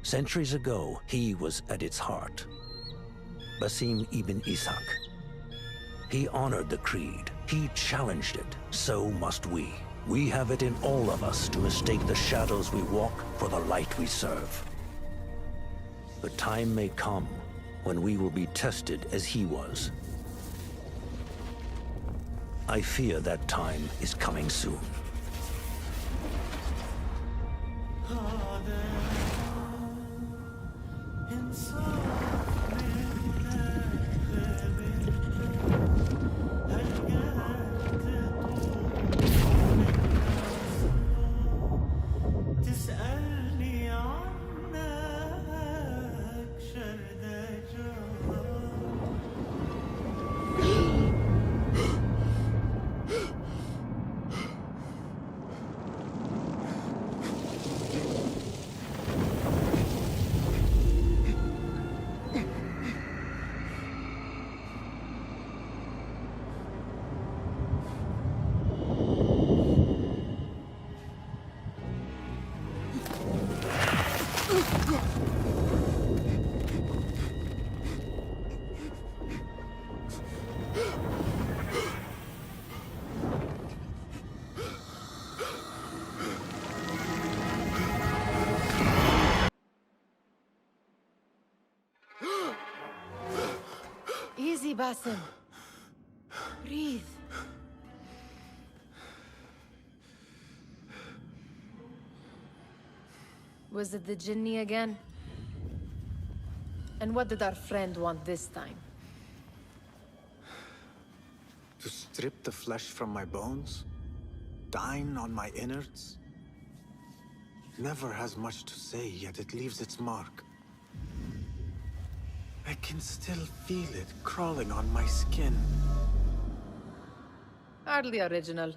Centuries ago, he was at its heart. Basim Ibn Ishaq. He honored the creed. He challenged it. So must we. We have it in all of us to mistake the shadows we walk for the light we serve. The time may come when we will be tested as he was. I fear that time is coming soon. Easy, Basim. Breathe. Was it the Jinni again? And what did our friend want this time? To strip the flesh from my bones? Dine on my innards? Never has much to say, yet it leaves its mark. I can still feel it crawling on my skin. Hardly original.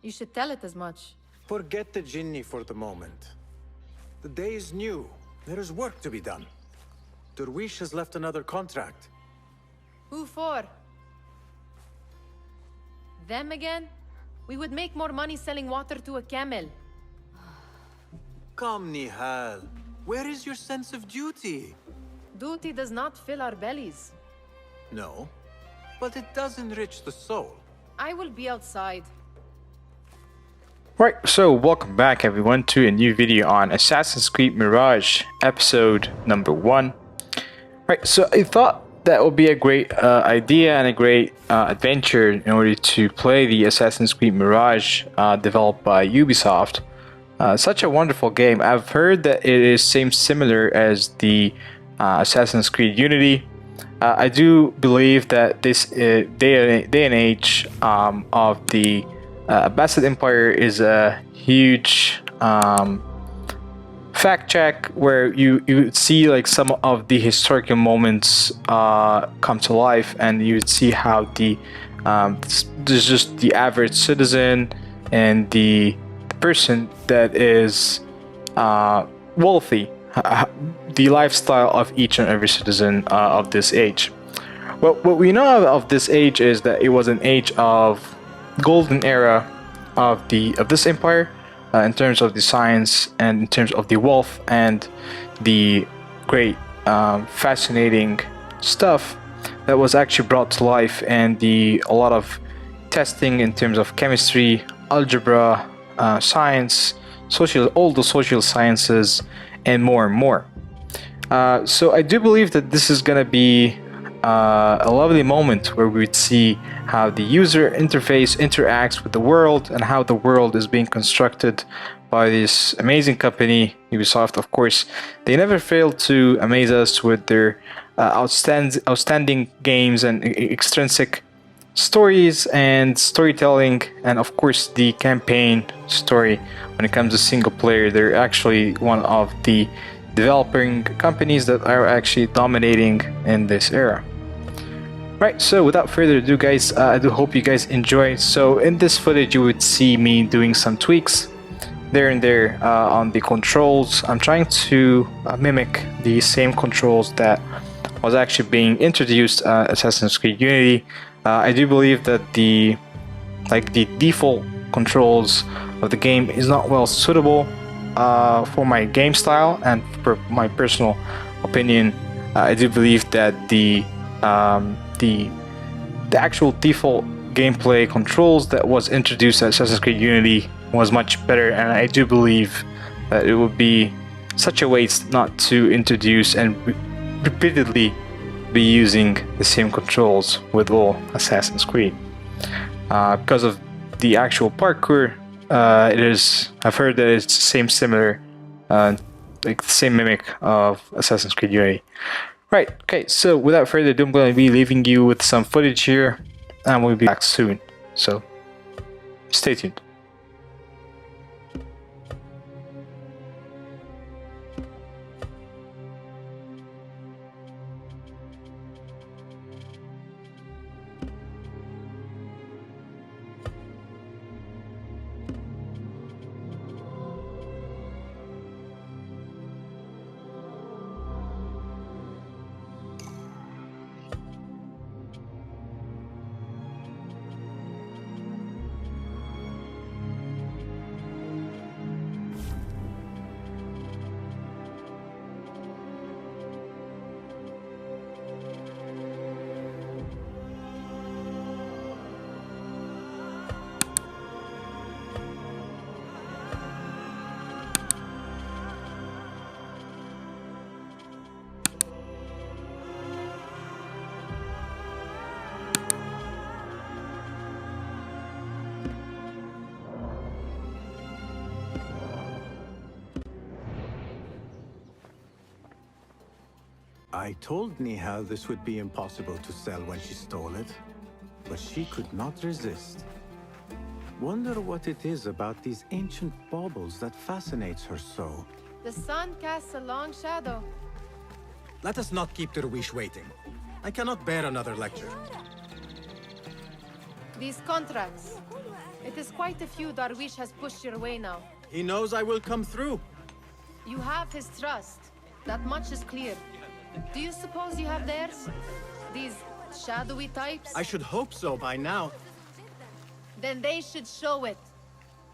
You should tell it as much. Forget the Jinni for the moment. The day is new. There is work to be done. Derwish has left another contract. Who for? Them again? We would make more money selling water to a camel. Come, Nihal. Where is your sense of duty? Duty does not fill our bellies. No, but it does enrich the soul. I will be outside. Right, so welcome back everyone to a new video on Assassin's Creed Mirage, episode number 1. Right, so I thought that would be a great idea and a great adventure in order to play the Assassin's Creed Mirage developed by Ubisoft. Such a wonderful game. I've heard that it seems similar as the Assassin's Creed Unity. I do believe that this day and age of the Abbasid Empire is a huge fact check where you would see like some of the historical moments come to life, and you would see how there's just the average citizen and the person that is wealthy, the lifestyle of each and every citizen of this age. Well, what we know of this age is that it was an age of golden era of this empire in terms of the science and in terms of the wealth and the great fascinating stuff that was actually brought to life, and a lot of testing in terms of chemistry, algebra, science, all the social sciences, and more and more. So I do believe that this is gonna be a lovely moment where we would see how the user interface interacts with the world and how the world is being constructed by this amazing company, Ubisoft. Of course, they never fail to amaze us with their outstanding games and extrinsic stories and storytelling, and of course the campaign story. When it comes to single player, they're actually one of the developing companies that are actually dominating in this era. Right, so without further ado guys, I do hope you guys enjoy. So in this footage you would see me doing some tweaks there and there on the controls. I'm trying to mimic the same controls that was actually being introduced Assassin's Creed Unity. I do believe that the default controls of the game is not well suitable for my game style and for my personal opinion, I do believe that the actual default gameplay controls that was introduced at Assassin's Creed Unity was much better, and I do believe that it would be such a waste not to introduce and repeatedly be using the same controls with all Assassin's Creed. Because of the actual parkour, I've heard that it's similar, like the same mimic of Assassin's Creed Unity. Right, okay, so without further ado, I'm going to be leaving you with some footage here, and we'll be back soon, so stay tuned. I told Nihal this would be impossible to sell when she stole it, but she could not resist. Wonder what it is about these ancient baubles that fascinates her so. The sun casts a long shadow. Let us not keep Darwish waiting. I cannot bear another lecture. These contracts. It is quite a few Darwish has pushed your way now. He knows I will come through. You have his trust. That much is clear. Do you suppose you have theirs? These shadowy types? I should hope so by now. Then they should show it.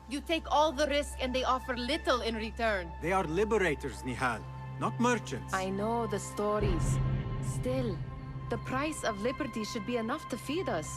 You take all the risk and they offer little in return. They are liberators, Nihal, not merchants. I know the stories. Still, the price of liberty should be enough to feed us.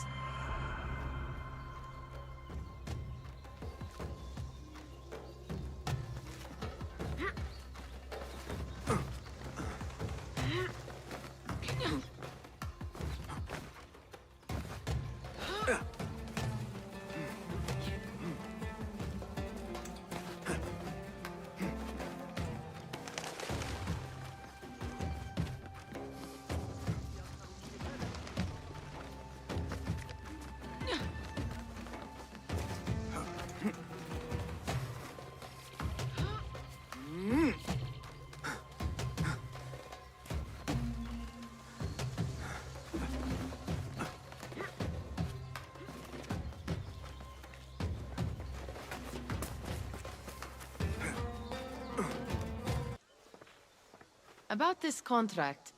About this contract,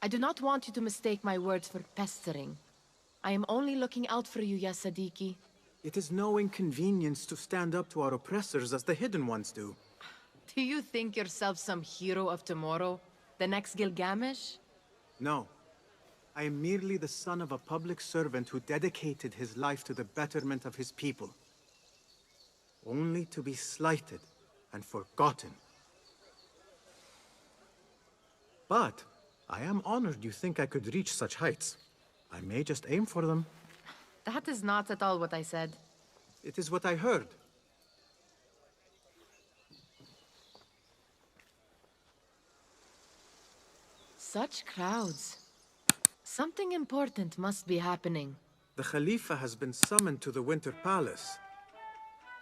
I do not want you to mistake my words for pestering. I am only looking out for you, ya Sadiki. It is no inconvenience to stand up to our oppressors as the Hidden Ones do. Do you think yourself some hero of tomorrow? The next Gilgamesh? No. I am merely the son of a public servant who dedicated his life to the betterment of his people. Only to be slighted and forgotten. But I am honored you think I could reach such heights. I may just aim for them. That is not at all what I said. It is what I heard. Such crowds. Something important must be happening. The Khalifa has been summoned to the Winter Palace.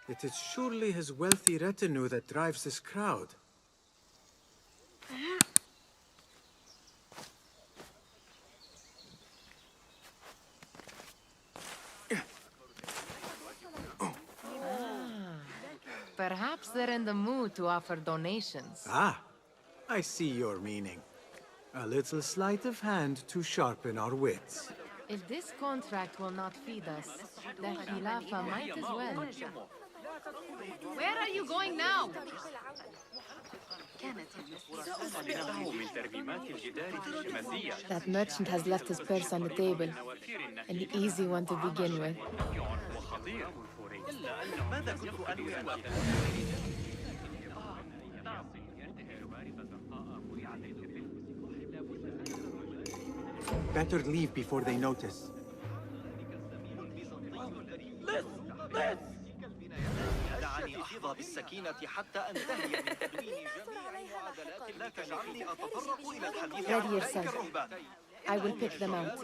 It is surely his wealthy retinue that drives this crowd. Perhaps they're in the mood to offer donations. Ah, I see your meaning. A little sleight of hand to sharpen our wits. If this contract will not feed us, the Khilafah might as well. Where are you going now? That merchant has left his purse on the table. An easy one to begin with. Better leave before they notice. دعني أحظى بالسكينة حتى أنتهي من تدوين جميع معادلات لا تجعلني أتطرق إلى الحديث عن Ready yourself. الرهبان. I will pick them out.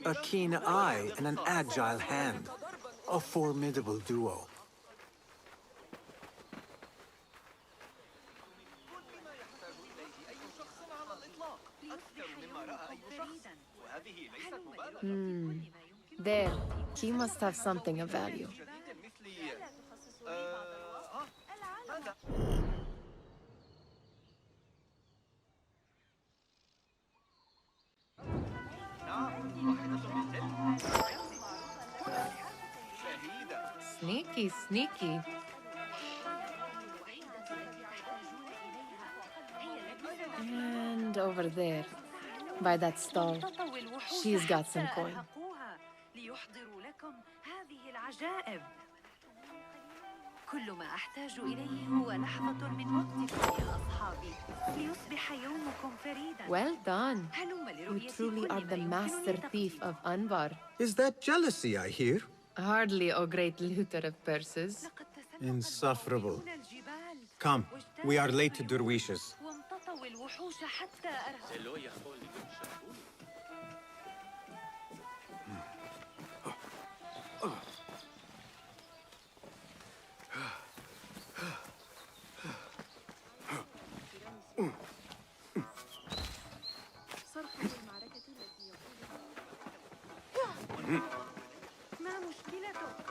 A keen eye and an agile hand. A formidable duo. There. He must have something of value. Sneaky, sneaky. And over there, by that stall, she's got some coin. ليحضروا لكم هذه العجائب. كل ما أحتاج إليه هو لحظة من وقتكم يا أصحابي ليصبح يومكم فريدا. Well done. هلم You لرؤية truly كل are ما the يمكنني master thief تقديمه. of Anbar. Is that jealousy I hear? Hardly, O great looter of purses. لقد تسلق Insufferable. الطائرون الجبال Come, we are late to واجتازوا Derwishes. وامتطوا الوحوش حتى أرهبوا. ما مشكلتك؟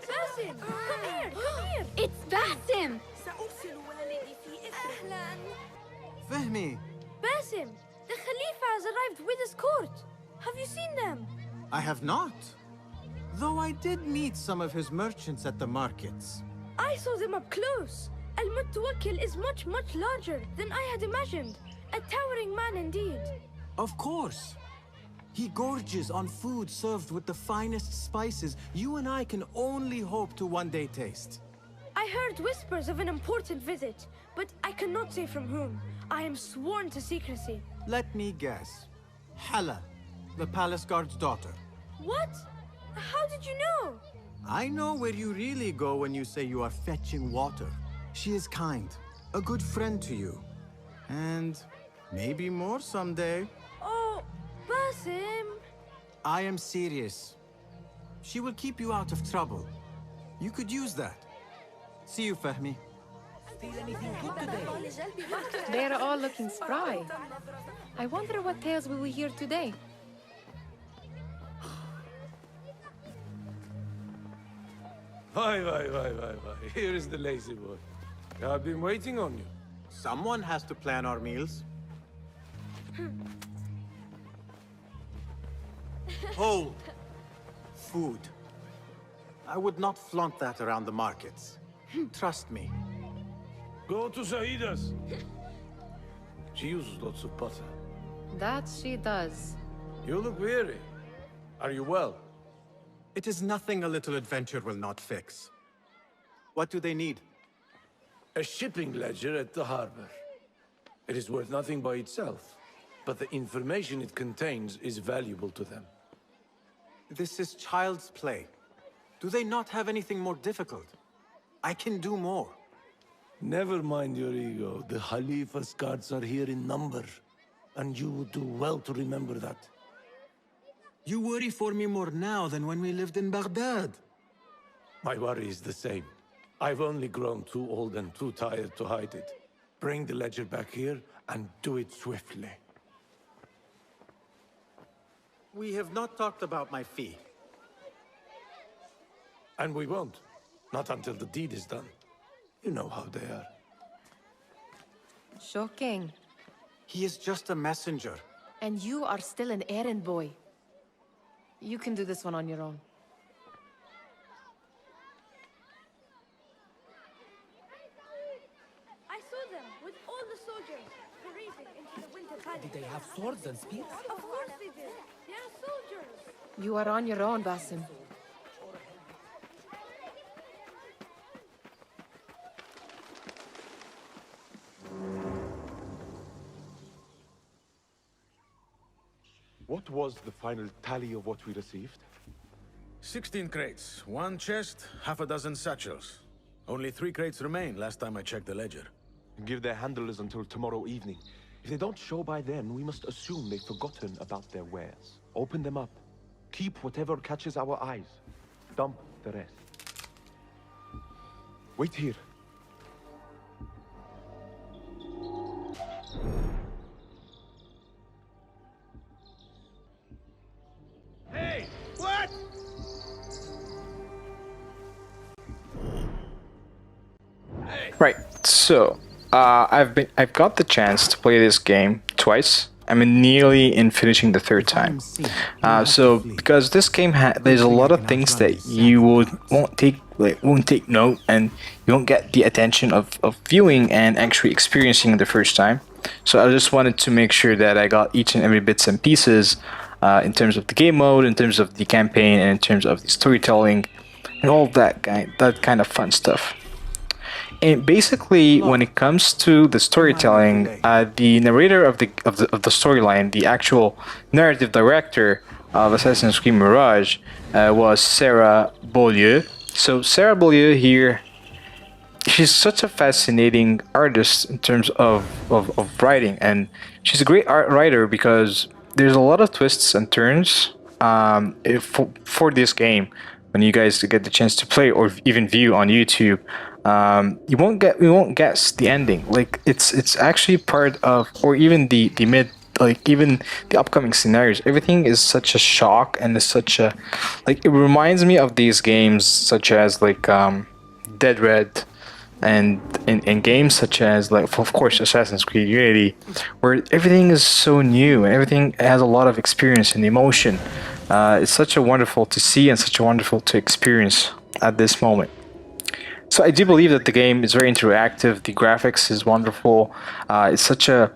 Basim, come here, come here. It's Basim. سأرسل والدي في أهلاً. Fehmi, Basim, the Khalifa has arrived with his court. Have you seen them? I have not. Though I did meet some of his merchants at the markets. I saw them up close. Al-Mutawakkil is much, much larger than I had imagined. A towering man indeed. Of course. He gorges on food served with the finest spices you and I can only hope to one day taste. I heard whispers of an important visit, but I cannot say from whom. I am sworn to secrecy. Let me guess. Hala, the palace guard's daughter. What? How did you know? I know where you really go when you say you are fetching water. She is kind, a good friend to you. And maybe more someday. Oh, Basim. I am serious. She will keep you out of trouble. You could use that. See you, Fahmi. They're all looking spry. I wonder what tales we will hear today. Why. Here is the lazy boy. I've been waiting on you. Someone has to plan our meals. Hold. Food. I would not flaunt that around the markets. Trust me. Go to Sahida's. She uses lots of butter. That she does. You look weary. Are you well? It is nothing a little adventure will not fix. What do they need? A shipping ledger at the harbor. It is worth nothing by itself, but the information it contains is valuable to them. This is child's play. Do they not have anything more difficult? I can do more. Never mind your ego. The Khalifa's guards are here in number, and you would do well to remember that. You worry for me more now than when we lived in Baghdad. My worry is the same. I've only grown too old and too tired to hide it. Bring the ledger back here and do it swiftly. We have not talked about my fee. And we won't. Not until the deed is done. You know how they are. Shocking. He is just a messenger. And you are still an errand boy. You can do this one on your own. I saw them with all the soldiers parading into the winter palace. Did they have swords and spears? Of course they did. They are soldiers. You are on your own, Basim. What was the final tally of what we received? 16 crates, 1 chest, half a dozen satchels. Only 3 crates remain last time I checked the ledger. Give their handlers until tomorrow evening. If they don't show by then, we must assume they've forgotten about their wares. Open them up. Keep whatever catches our eyes. Dump the rest. Wait here. Hey! What? Right, so I've got the chance to play this game twice. I'm nearly in finishing the third time. So because this game there's a lot of things that you won't take note, and you won't get the attention of viewing and actually experiencing the first time. So I just wanted to make sure that I got each and every bits and pieces in terms of the game mode, in terms of the campaign, and in terms of the storytelling, and all that kind of fun stuff. And basically, when it comes to the storytelling, the narrator of the storyline, the actual narrative director of Assassin's Creed Mirage, was Sarah Beaulieu. So Sarah Beaulieu here, she's such a fascinating artist in terms of writing, and she's a great writer because there's a lot of twists and turns for this game. When you guys get the chance to play or even view on YouTube, you won't guess the ending. Like it's actually part of, or even the mid, like even the upcoming scenarios. Everything is such a shock, and is such a, like, it reminds me of these games such as like Dead Red, and in games such as, like, of course, Assassin's Creed Unity, where everything is so new and everything has a lot of experience and emotion. It's such a wonderful to see and such a wonderful to experience at this moment. So I do believe that the game is very interactive. The graphics is wonderful. It's such a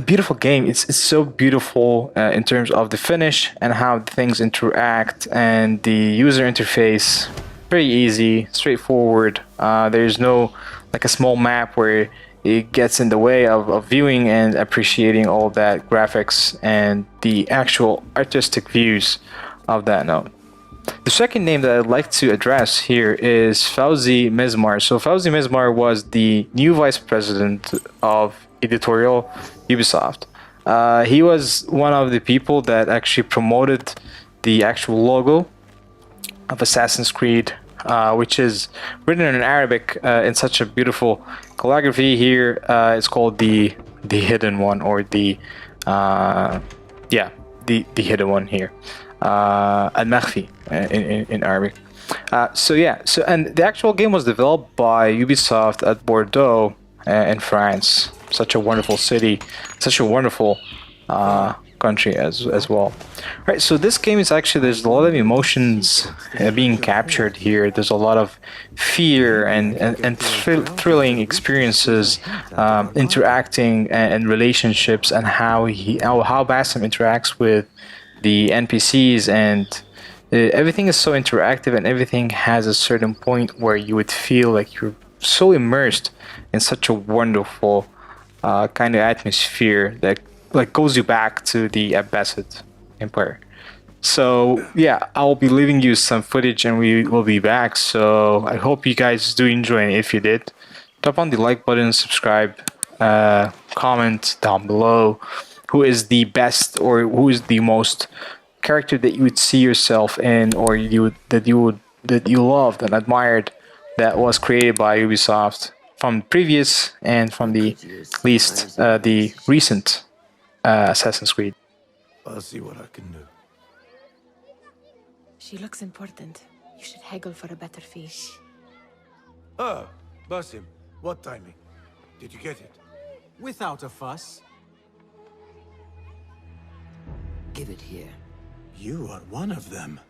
beautiful game. It's so beautiful in terms of the finish and how things interact, and the user interface. Very easy, straightforward. There's no, like, a small map where it gets in the way of viewing and appreciating all that graphics and the actual artistic views of that note. The second name that I'd like to address here is Fawzi Mizmar. So Fawzi Mizmar was the new vice president of editorial Ubisoft. He was one of the people that actually promoted the actual logo of Assassin's Creed, which is written in Arabic in such a beautiful calligraphy here. It's called the hidden one, or the hidden one here, al-makhfi in Arabic. And the actual game was developed by Ubisoft at Bordeaux in France. Such a wonderful city, such a wonderful country as well. Right, so this game is actually, there's a lot of emotions being captured here. There's a lot of fear and thrilling experiences, interacting and relationships, and how Basim interacts with the NPCs, and everything is so interactive, and everything has a certain point where you would feel like you're so immersed in such a wonderful kind of atmosphere that, like, goes you back to the Abbasid Empire. So yeah, I'll be leaving you some footage and we will be back. So I hope you guys do enjoy, and if you did, tap on the like button, subscribe, comment down below who is the best or who is the most character that you would see yourself in, or that you loved and admired, that was created by Ubisoft from previous and from the least the recent Assassin's Creed. I'll see what I can do. She looks important. You should haggle for a better fee. Ah, Basim, what timing? Did you get it? Without a fuss. Give it here. You are one of them.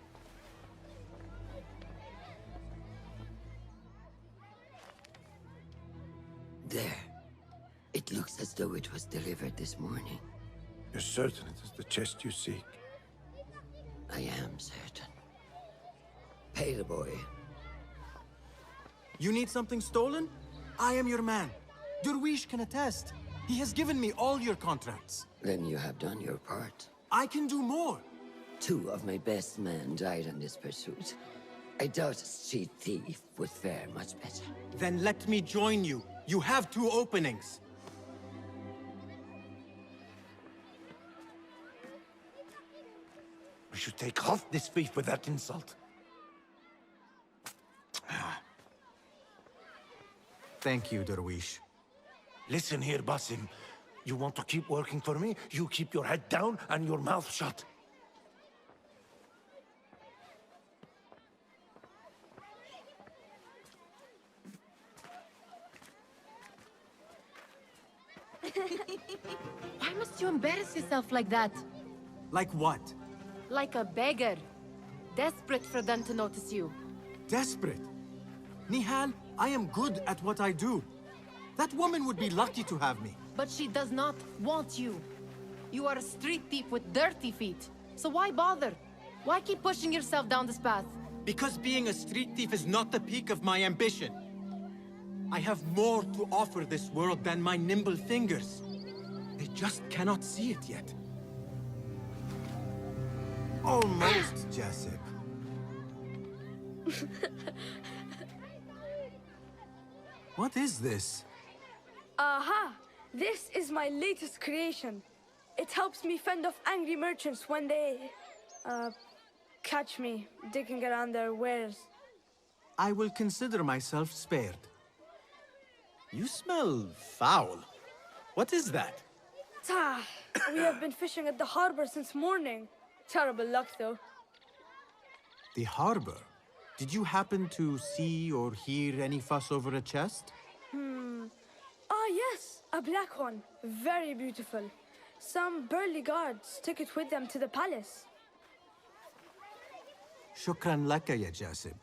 There. It looks as though it was delivered this morning. You're certain it is the chest you seek? I am certain. Pay the boy. You need something stolen? I am your man. Derwish can attest. He has given me all your contracts. Then you have done your part. I can do more. 2 of my best men died in this pursuit. I doubt a street thief would fare much better. Then let me join you. You have 2 openings. We should take off this beef with that insult. Thank you, Derwish. Listen here, Basim. You want to keep working for me? You keep your head down and your mouth shut. Why must you embarrass yourself like that? Like what? Like a beggar. Desperate for them to notice you. Desperate? Nihal, I am good at what I do. That woman would be lucky to have me. But she does not want you. You are a street thief with dirty feet. So why bother? Why keep pushing yourself down this path? Because being a street thief is not the peak of my ambition. I have more to offer this world than my nimble fingers. They just cannot see it yet. Almost, Jessup. What is this? Aha! This is my latest creation. It helps me fend off angry merchants when they... catch me digging around their wares. I will consider myself spared. You smell foul. What is that? Tah! We have been fishing at the harbor since morning. Terrible luck, though. The harbor? Did you happen to see or hear any fuss over a chest? Ah, yes, a black one. Very beautiful. Some burly guards took it with them to the palace. Shukran laka, ya Jasib.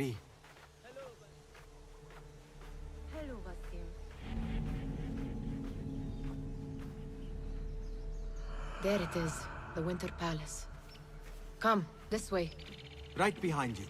Hello, Basim. There it is, the Winter Palace. Come, this way. Right behind you.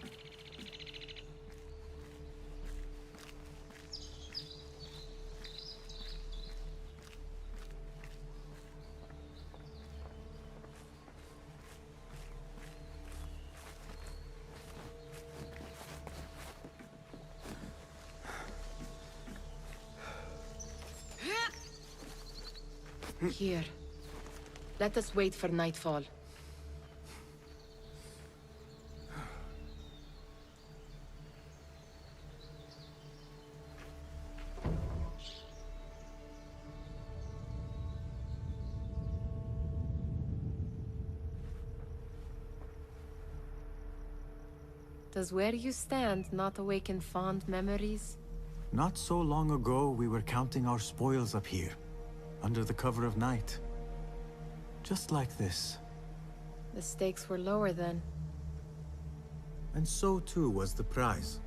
Here. Let us wait for nightfall. Does where you stand not awaken fond memories? Not so long ago, we were counting our spoils up here, under the cover of night. Just like this. The stakes were lower then. And so too was the prize.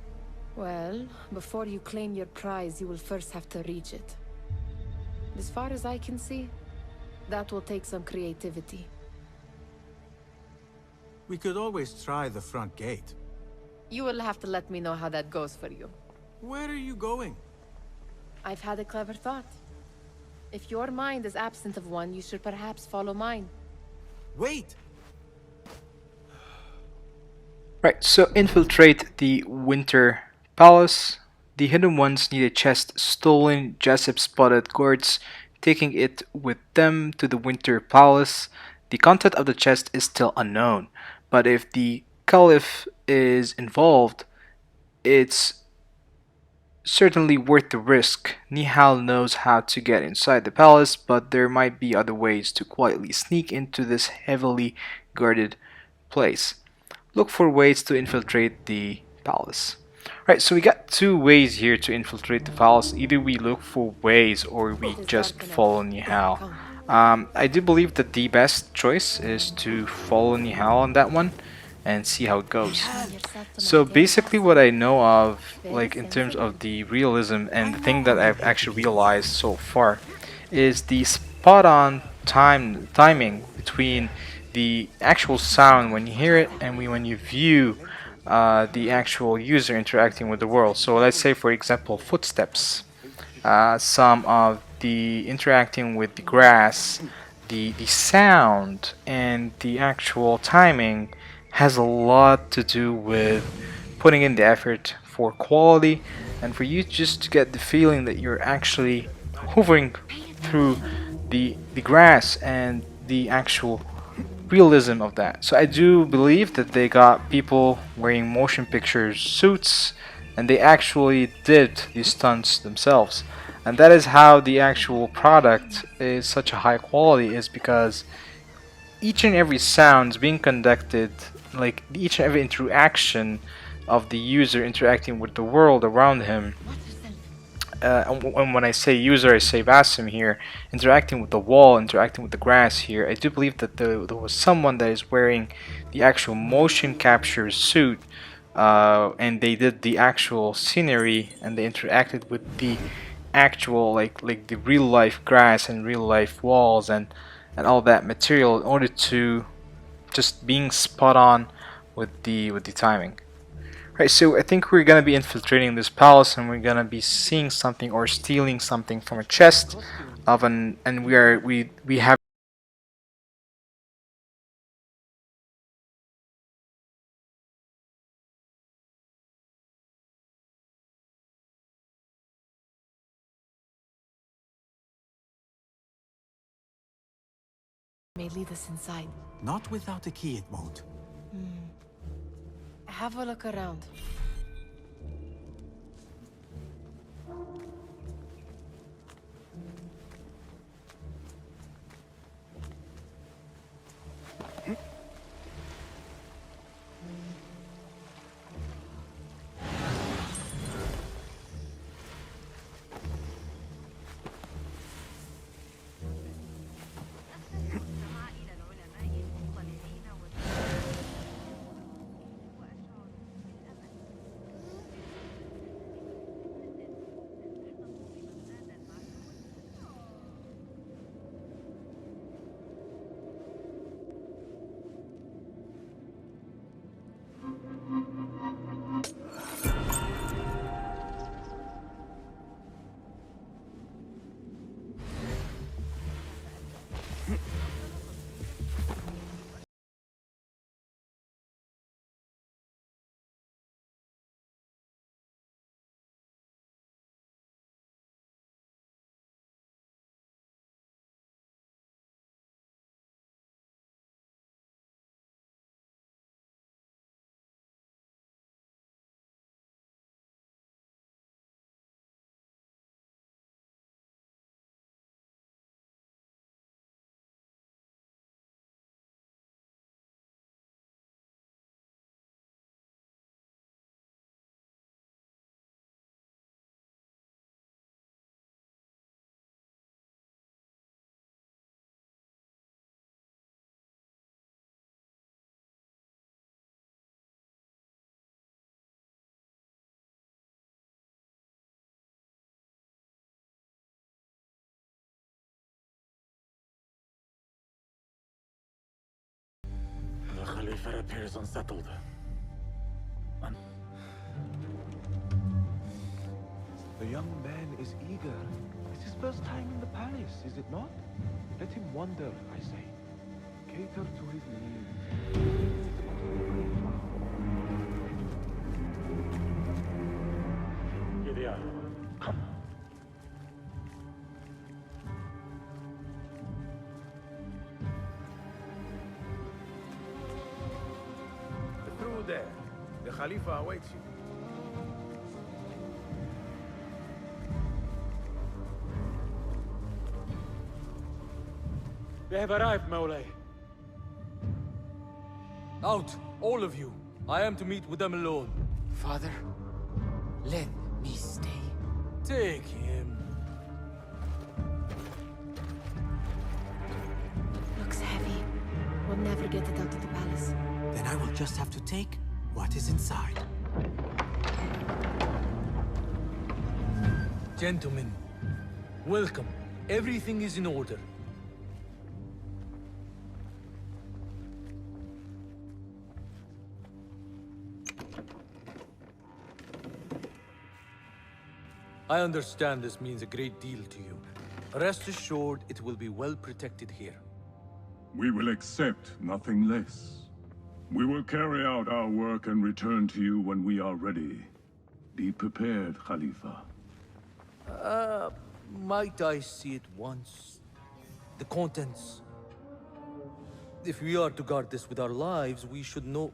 Well, before you claim your prize, you will first have to reach it. As far as I can see, that will take some creativity. We could always try the front gate. You will have to let me know how that goes for you. Where are you going? I've had a clever thought. If your mind is absent of one, you should perhaps follow mine. Wait! Right, so infiltrate the Winter Palace. The Hidden Ones need a chest stolen. Jessup spotted guards taking it with them to the Winter Palace. The content of the chest is still unknown, but if the Caliph is involved, it's certainly worth the risk. Nihal knows how to get inside the palace, but there might be other ways to quietly sneak into this heavily guarded place. Look for ways to infiltrate the palace. Right, so we got two ways here to infiltrate the palace. Either we look for ways or we just follow Nihal. I do believe that the best choice is to follow Nihal on that one and see how it goes. So basically what I know of, like in terms of the realism and the thing that I've actually realized so far, is the spot on timing between the actual sound when you hear it and when you view the actual user interacting with the world. So let's say, for example, footsteps. Some of the interacting with the grass, the sound, and the actual timing has a lot to do with putting in the effort for quality and for you just to get the feeling that you're actually hovering through the grass and the actual realism of that. So I do believe that they got people wearing motion picture suits and they actually did these stunts themselves. And that is how the actual product is such a high quality, is because each and every sound is being conducted, like each and every interaction of the user interacting with the world around him. And when I say user, I say Basim here, interacting with the wall, interacting with the grass here. I do believe that there was someone that is wearing the actual motion capture suit, and they did the actual scenery and they interacted with the actual like the real life grass and real life walls and all that material in order to just being spot on with the timing. Right, so I think we're gonna be infiltrating this palace and we're gonna be seeing something or stealing something from a chest of an, and we have May lead us inside. Not without a key, it won't. Have a look around. Khalifa appears unsettled. The young man is eager. It's his first time in the palace, is it not? Let him wander, I say. Cater to his needs. Here they are. Come. Through there. The Khalifa awaits you. They have arrived, Mawlay. Out, all of you. I am to meet with them alone. Father, let me stay. Take him. Looks heavy. We'll never get it out of the palace. Then I will just have to take what is inside. Gentlemen, welcome. Everything is in order. I understand this means a great deal to you. Rest assured, it will be well protected here. We will accept nothing less. We will carry out our work and return to you when we are ready. Be prepared, Khalifa. Might I see it once? The contents. If we are to guard this with our lives, we should know...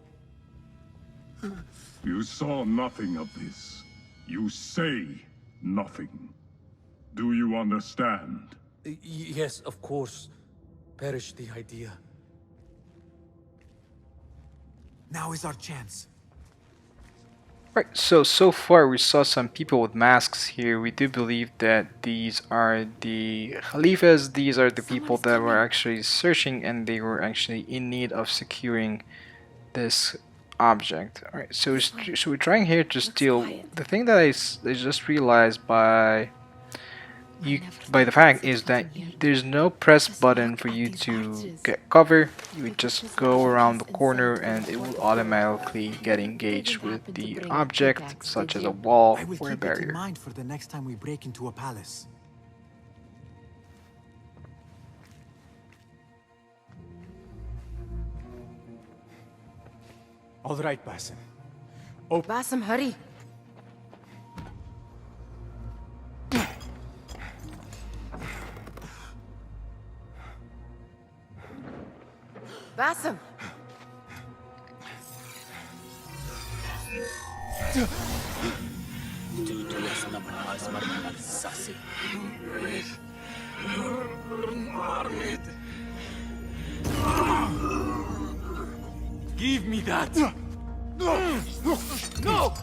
You saw nothing of this. You say nothing. Do you understand? Yes, of course. Perish the idea. Now is our chance. Right, so far we saw some people with masks here. We do believe that these are the Khalifas. These are the people that were actually searching, and they were actually in need of securing this object. Alright, so we're trying here to steal. The thing that I just realized by the fact is that there's no press button for you to get cover. You would just go around the corner and it will automatically get engaged with the object, such as a wall or a barrier. Keep it in mind for the next time we break into a palace. All right, Basim. Oh, Basim, hurry. Basim! Give me that! No! No!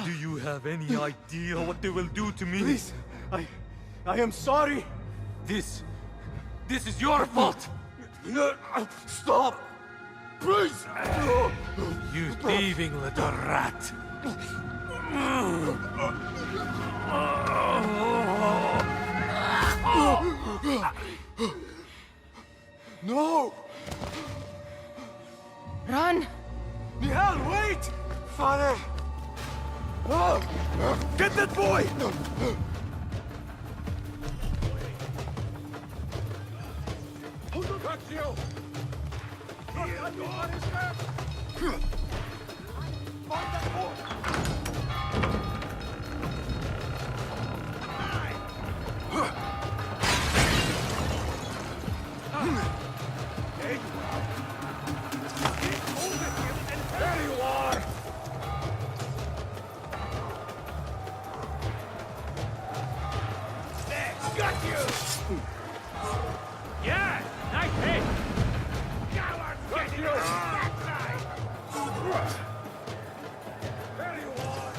Do you have any idea what they will do to me? Please, I am sorry. This is your fault. Stop! Please! You thieving little rat! No! Run! Nihal, wait! Father! Get that boy! Got you! There you are! Got you! Yeah! Nice hit! Coward! Got you! Backside! There you are!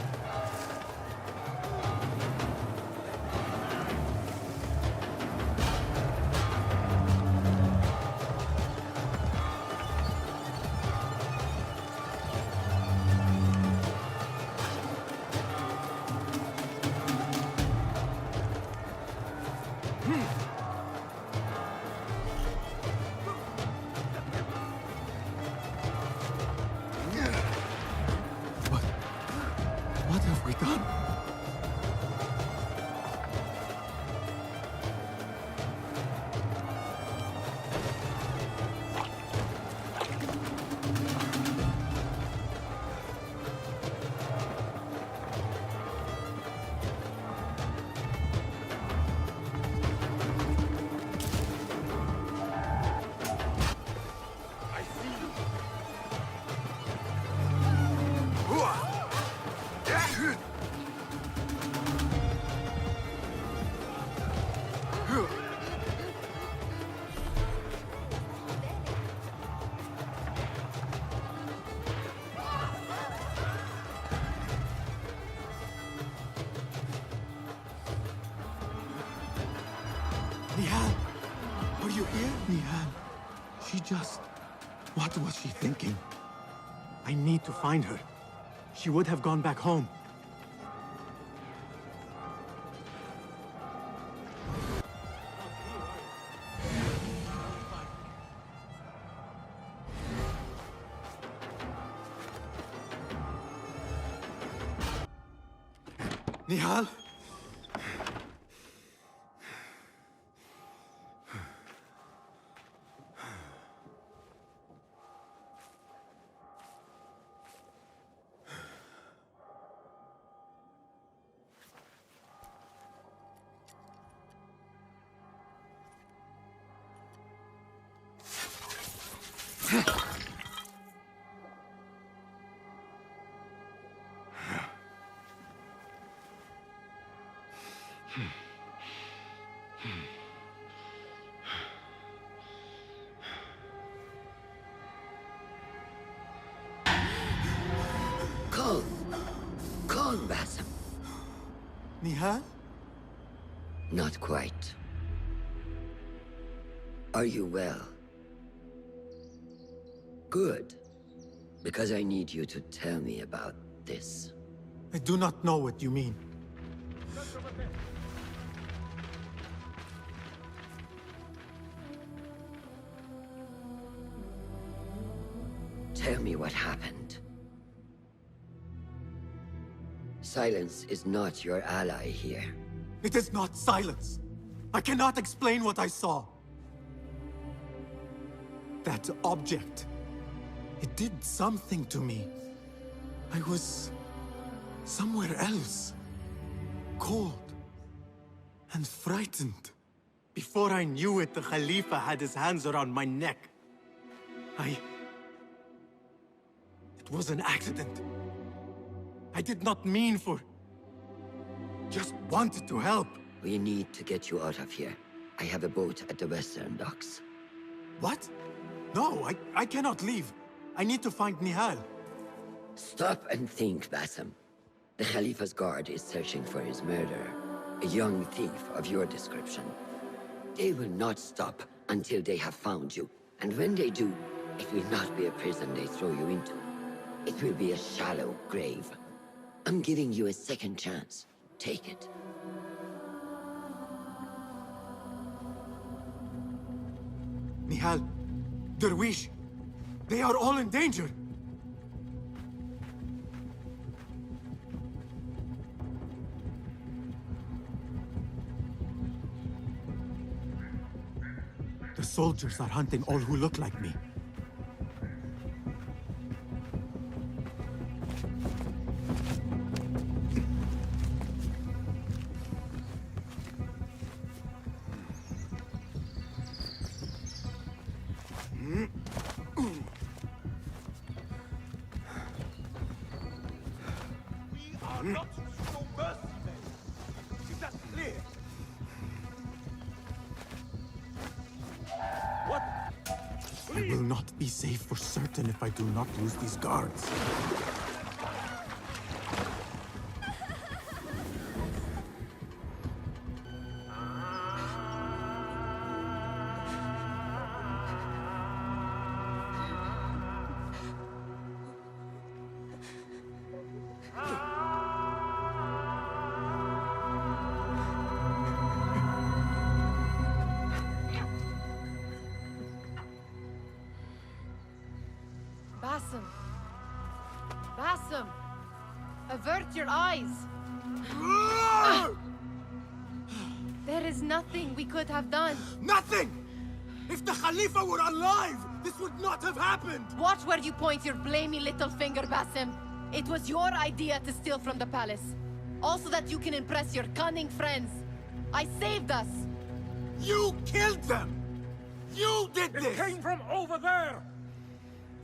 she just... What was she thinking? I need to find her. She would have gone back home. Nihal? Calm, Basim. Nihal? Not quite. Are you well? Good. Because I need you to tell me about this. I do not know what you mean. Tell me what happened. Silence is not your ally here. It is not silence. I cannot explain what I saw. That object. It did something to me. I was... somewhere else. Cold. And frightened. Before I knew it, the Khalifa had his hands around my neck. It was an accident. I did not mean for... Just wanted to help. We need to get you out of here. I have a boat at the western docks. What? No, I cannot leave. I need to find Nihal. Stop and think, Basim. The Khalifa's guard is searching for his murderer. A young thief of your description. They will not stop until they have found you. And when they do, it will not be a prison they throw you into. It will be a shallow grave. I'm giving you a second chance. Take it. Nihal, Derwish, they are all in danger. The soldiers are hunting all who look like me. Not so merciless. Is that clear? What? I will not be safe for certain if I do not lose these guards. Basim! Basim! Avert your eyes! There is nothing we could have done. Nothing! If the Khalifa were alive, this would not have happened! Watch where you point your blamey little finger, Basim. It was your idea to steal from the palace. Also that you can impress your cunning friends. I saved us! You killed them! You did this! It came from over there!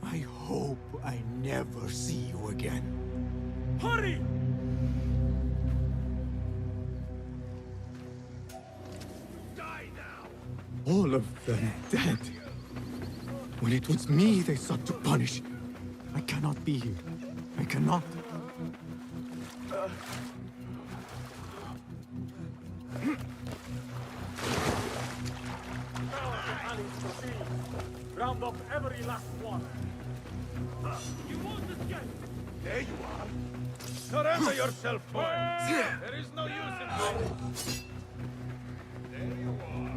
I hope I never see you again. Hurry! Die now! All of them dead. When it was me they sought to punish. I cannot be here. I cannot. round up every last one. You won't escape. There you are. Surrender yourself, boy. There is no use in hiding. There you are.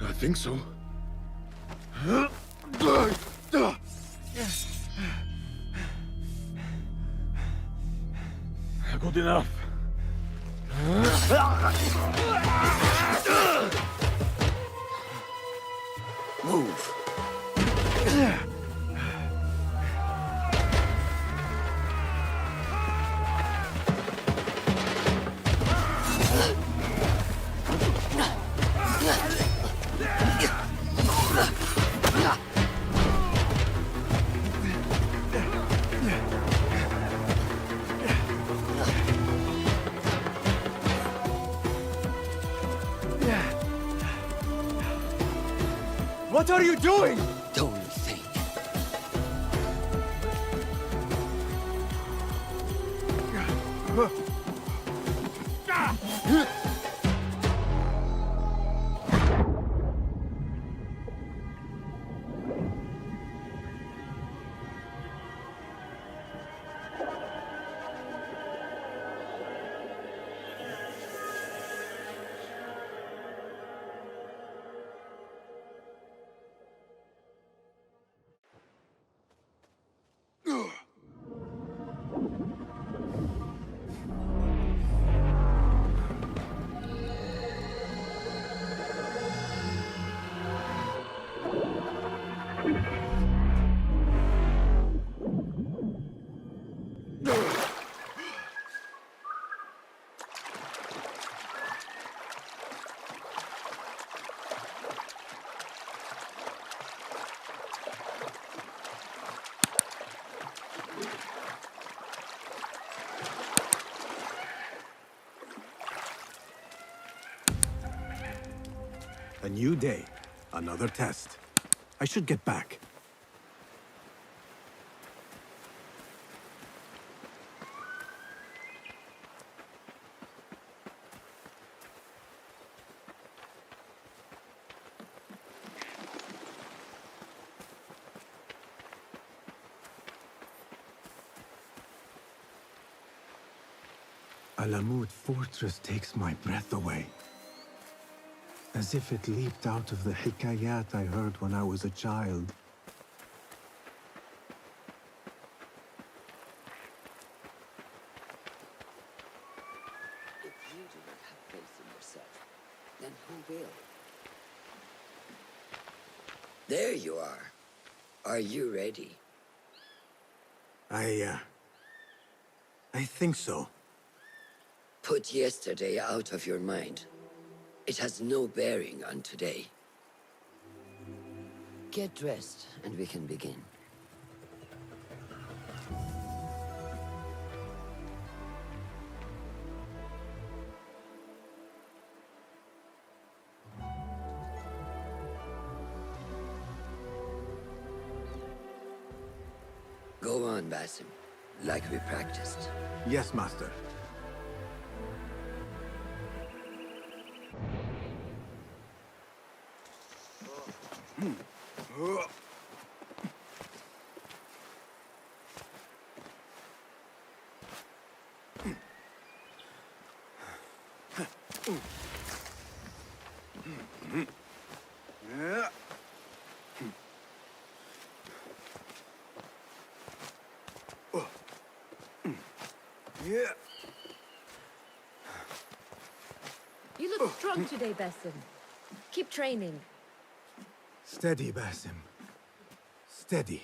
I think so. Good enough. Move. What are you doing? Don't think. A new day, another test. I should get back. Alamut Fortress takes my breath away. As if it leaped out of the hikayat I heard when I was a child. If you do not have faith in yourself, then who will? There you are. Are you ready? I think so. Put yesterday out of your mind. It has no bearing on today. Get dressed, and we can begin. Go on, Basim, like we practiced. Yes, Master. You look strong today, Basim. Keep training. Steady, Basim. Steady.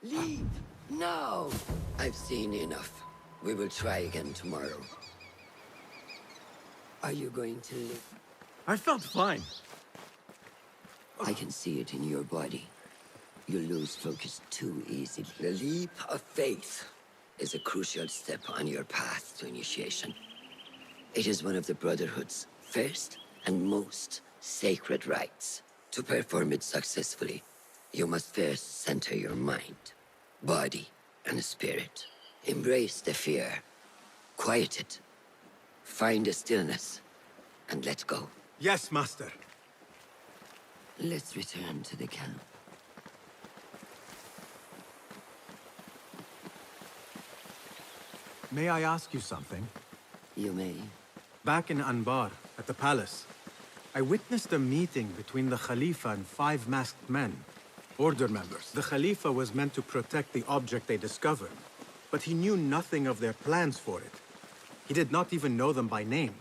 Leave! No! I've seen enough. We will try again tomorrow. Are you going to live? I felt fine. I can see it in your body. You lose focus too easily. The leap of faith is a crucial step on your path to initiation. It is one of the Brotherhood's first and most sacred rites. To perform it successfully, you must first center your mind, body, and spirit. Embrace the fear. Quiet it. Find a stillness. And let go. Yes, Master. Let's return to the camp. May I ask you something? You may. Back in Anbar, at the palace, I witnessed a meeting between the Khalifa and 5 masked men, Order members. The Khalifa was meant to protect the object they discovered, but he knew nothing of their plans for it. He did not even know them by name.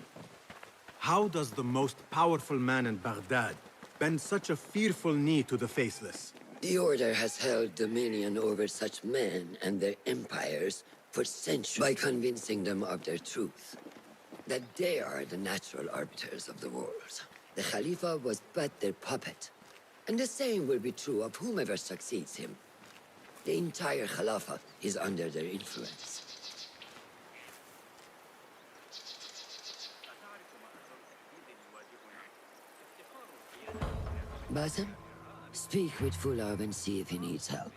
How does the most powerful man in Baghdad bend such a fearful knee to the faceless? The Order has held dominion over such men and their empires for centuries by convincing them of their truth, that they are the natural arbiters of the world. The Khalifa was but their puppet, and the same will be true of whomever succeeds him. The entire Khalifa is under their influence. Basim, speak with Fulab and see if he needs help.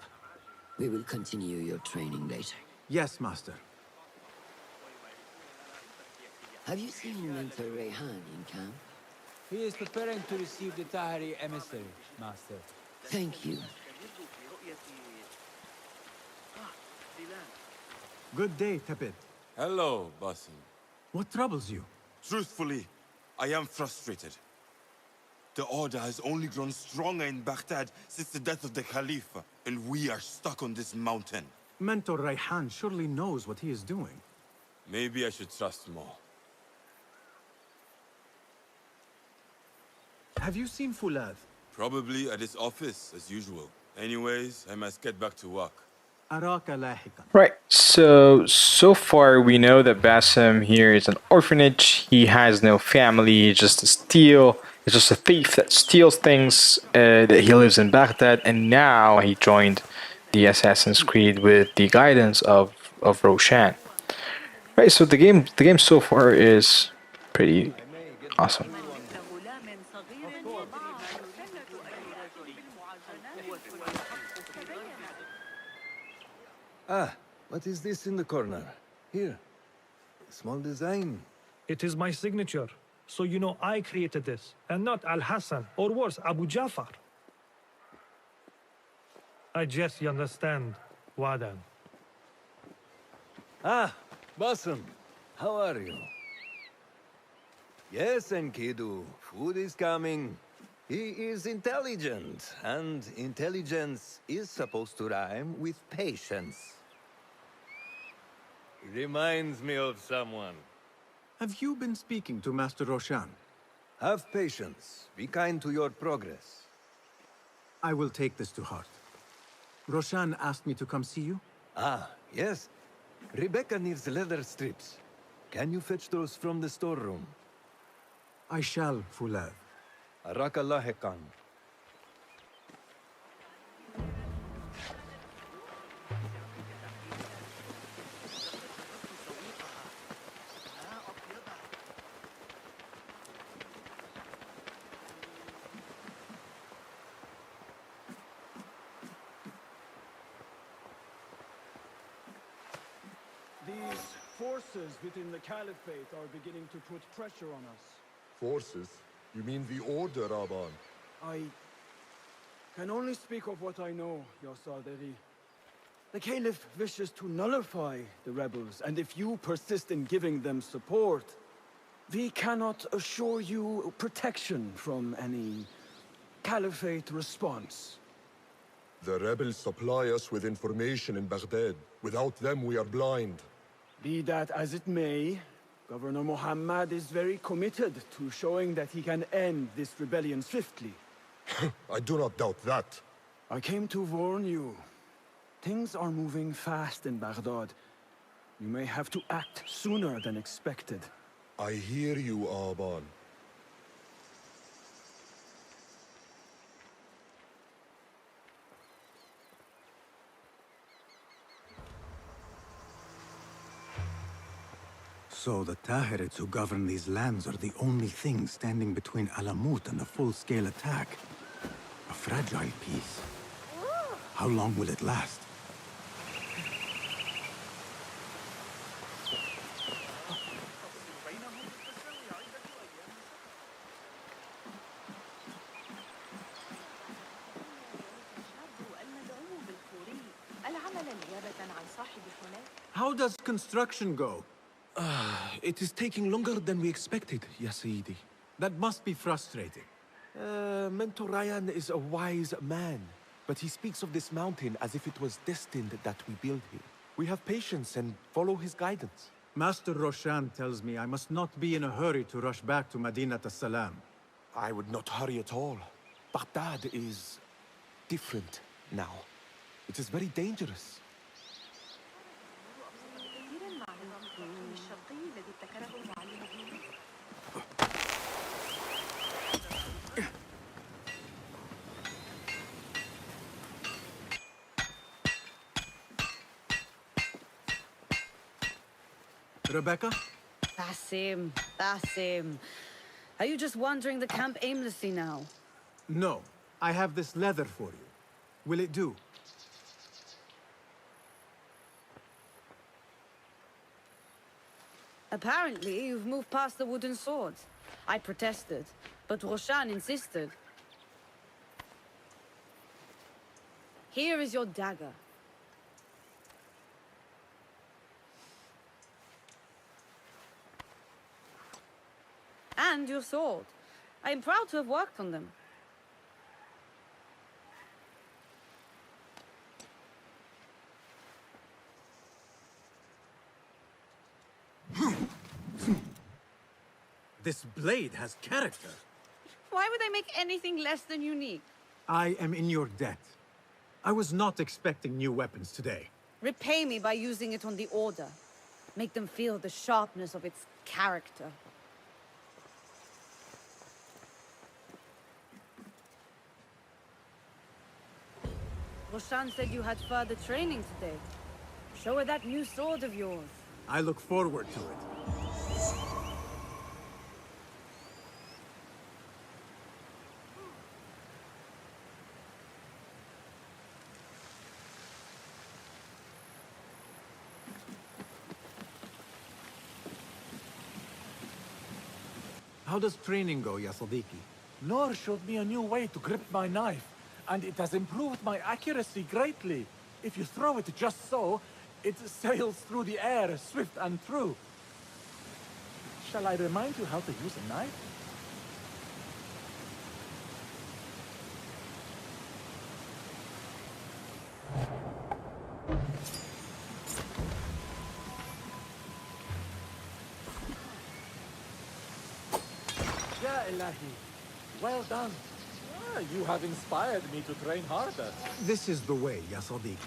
We will continue your training later. Yes, Master. Have you seen Mentor Rayhan in camp? He is preparing to receive the Tahiri emissary, Master. Thank you. Good day, Tepid. Hello, Basim. What troubles you? Truthfully, I am frustrated. The Order has only grown stronger in Baghdad since the death of the Khalifa, and we are stuck on this mountain. Mentor Rayhan surely knows what he is doing. Maybe I should trust more. Have you seen Fulad? Probably at his office, as usual. Anyways, I must get back to work. Araka lahikan. Right, so far we know that Basim here is an orphanage. He has no family, he's just he's just a thief that steals things, that he lives in Baghdad, and now he joined the Assassin's Creed with the guidance of Roshan. Right, so the game so far is pretty awesome. Ah, what is this in the corner? Here. Small design. It is my signature. So you know I created this, and not Al-Hassan, or worse, Abu Jafar. I guess you understand, Wadan. Ah, Basim. How are you? Yes, Enkidu. Food is coming. He is intelligent, and intelligence is supposed to rhyme with patience. Reminds me of someone. Have you been speaking to Master Roshan? Have patience. Be kind to your progress. I will take this to heart. Roshan asked me to come see you? Ah, yes. Rebecca needs leather strips. Can you fetch those from the storeroom? I shall, Fulad. Arakalahekan. These forces within the Caliphate are beginning to put pressure on us. Forces? You mean the Order, Aban? I can only speak of what I know, Yasaderi. The Caliph wishes to nullify the rebels, and if you persist in giving them support, we cannot assure you protection from any Caliphate response. The rebels supply us with information in Baghdad. Without them, we are blind. Be that as it may, Governor Muhammad is very committed to showing that he can end this rebellion swiftly. I do not doubt that. I came to warn you. Things are moving fast in Baghdad. You may have to act sooner than expected. I hear you, Aban. So the Tahirids who govern these lands are the only thing standing between Alamut and a full-scale attack. A fragile peace. How long will it last? How does construction go? It is taking longer than we expected, Ya Sayyidi. That must be frustrating. Mentor Ryan is a wise man, but he speaks of this mountain as if it was destined that we build here. We have patience and follow his guidance. Master Roshan tells me I must not be in a hurry to rush back to Madinat as-Salam. I would not hurry at all. Baghdad is different now. It is very dangerous. Rebecca? Basim, Basim. Are you just wandering the camp aimlessly now? No. I have this leather for you. Will it do? Apparently, you've moved past the wooden swords. I protested, but Roshan insisted. Here is your dagger. And your sword. I am proud to have worked on them. This blade has character. Why would I make anything less than unique? I am in your debt. I was not expecting new weapons today. Repay me by using it on the Order. Make them feel the sharpness of its character. Roshan said you had further training today. Show her that new sword of yours. I look forward to it. How does training go, Ya Sadiqi? Noor showed me a new way to grip my knife, and it has improved my accuracy greatly. If you throw it just so, it sails through the air, swift and true. Shall I remind you how to use a knife? Ya Ilahi, well done. You have inspired me to train harder. This is the way, Ya Sadiq.